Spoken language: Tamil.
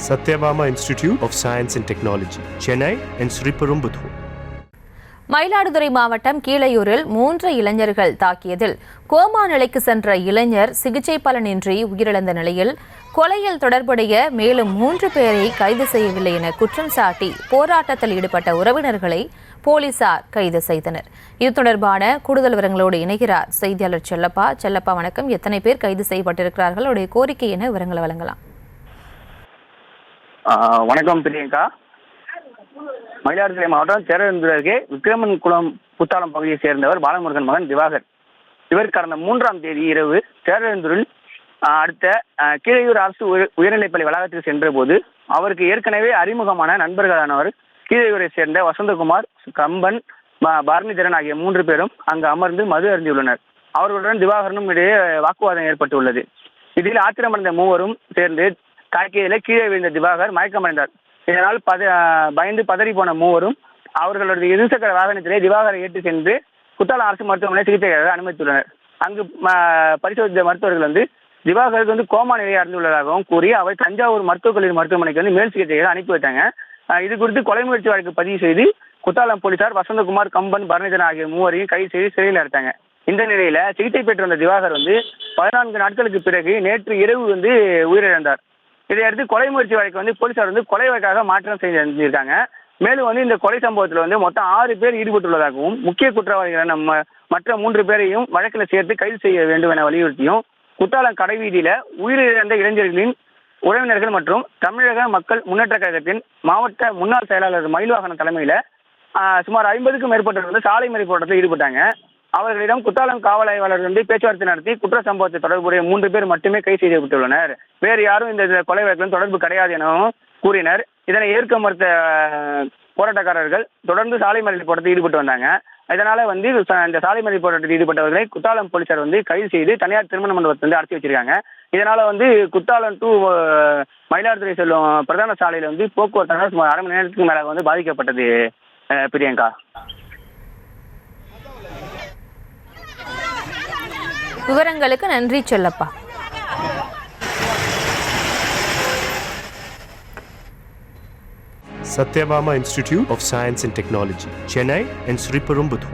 Satyabama Institute of Science and Technology, Chennai and Sriperumbudur. Mayiladuthurai மாவட்டம் கீழையூரில் 3 இளைஞர்கள் தாக்கியதில் கோமா நிலைக்கு சென்ற இளைஞர் சிகிச்சை பலனின்றி உயிரிழந்த நிலையில் கொலையில் தொடர்புடைய மேலும் 3 பேரை கைது செய்யவில்லை என குற்றம் சாட்டி போராட்டத்தில் ஈடுபட்ட உறவினர்களை போலீசார் கைது செய்தனர். இது தொடர்பான கூடுதல் விவரங்களோடு இணைகிறார் செய்தியாளர் செல்லப்பா. செல்லப்பா, வணக்கம். எத்தனை பேர் கைது செய்யப்பட்டிருக்கிறார்கள்? அவருடைய கோரிக்கை என விவரங்களை வழங்கலாம். வணக்கம் பிரியங்கா. மயிலாடுதுறை மாவட்டம் சேரவேந்தூர் அருகே விக்ரமன் குளம் புத்தாளம் பகுதியை சேர்ந்தவர் பாலமுருகன் மகன் திவாகர். இவர் கடந்த 3ஆம் தேதி இரவு சேரவேந்தூரில் அடுத்த கீழையூர் அரசு உயர்நிலைப்பள்ளி வளாகத்தில் சென்ற போது அவருக்கு ஏற்கனவே அறிமுகமான நண்பர்களானவர் கீழையூரை சேர்ந்த வசந்தகுமார், கம்பன், பரணிதரன் ஆகிய 3 பேரும் அங்கு அமர்ந்து மது அருந்தியுள்ளனர். அவர்களுடன் திவாகரனும் இடையே வாக்குவாதம் ஏற்பட்டுள்ளது. இதில் ஆத்திரமடைந்த 3வரும் சேர்ந்து தாக்கியதில் கீழே விழுந்த திவாகர் மயக்கமடைந்தார். இதனால் பயந்து பதறி போன 3வரும் அவர்களுடைய இருசக்கர வாகனத்திலே திவாகரை ஏற்றி சென்று குத்தாலம் அரசு மருத்துவமனை சிகிச்சைக்காக அனுமதித்துள்ளனர். அங்கு பரிசோதித்த மருத்துவர்கள் திவாகருக்கு கோமா நிலையை அறிந்துள்ளதாகவும் கூறி அவர் தஞ்சாவூர் மருத்துவக் கல்லூரி மருத்துவமனைக்கு மேல் சிகிச்சைக்காக அனுப்பி வைத்தாங்க. இது குறித்து கொலை முயற்சி வழக்கு பதிவு செய்து குத்தாலம் போலீசார் வசந்தகுமார், கம்பன், பரணிதரன் ஆகிய 3வரையும் கைது செய்து சிறையில் அடைத்தாங்க. இந்த நிலையில சிகிச்சை பெற்று வந்த திவாகர் 14 நாட்களுக்கு பிறகு நேற்று இரவு உயிரிழந்தார். இதையடுத்து கொலை முயற்சி வழக்கு போலீசார் கொலை வழக்காக மாற்றம் செஞ்சிருக்காங்க. மேலும் இந்த கொலை சம்பவத்தில் மொத்தம் 6 பேர் ஈடுபட்டுள்ளதாகவும் முக்கிய குற்றவாளிகளான மற்ற 3 பேரையும் வழக்கில் சேர்த்து கைது செய்ய வேண்டும் என வலியுறுத்தியும் குத்தாலம் கடைவீதியில உயிரிழந்த இளைஞர்களின் உறவினர்கள் மற்றும் தமிழக மக்கள் முன்னேற்ற கழகத்தின் மாவட்ட முன்னாள் செயலாளர் மயில்வாகனன் தலைமையில சுமார் 50க்கும் மேற்பட்டவர்கள் சாலை மறியல் போராட்டத்தில் ஈடுபட்டாங்க. அவர்களிடம் குத்தாலம் காவல் ஆய்வாளர்கள் பேச்சுவார்த்தை நடத்தி குற்ற சம்பவத்தை தொடர்புடைய 3 பேர் மட்டுமே கைது செய்யப்பட்டுள்ளனர். வேறு யாரும் இந்த கொலை வழக்கிலும் தொடர்பு கிடையாது எனவும் கூறினர். இதனை ஏற்க மறுத்த போராட்டக்காரர்கள் தொடர்ந்து சாலை மறியல் போராட்டத்தில் ஈடுபட்டு வந்தாங்க. இதனால இந்த சாலை மறியல் போராட்டத்தில் ஈடுபட்டவர்களை குத்தாலம் போலீசார் கைது செய்து தனியார் திருமண மண்டபத்தை அடைச்சி வச்சிருக்காங்க. இதனால குத்தாலம் டு மயிலாடுதுறை செல்லும் பிரதான சாலையில போக்குவரத்து சுமார் அரை மணி நேரத்துக்கு மேல பாதிக்கப்பட்டது. பிரியங்கா, விவரங்களுக்கு நன்றி Chellappa. Satyabama Institute of Science and Technology, Chennai and Sriperumbudur.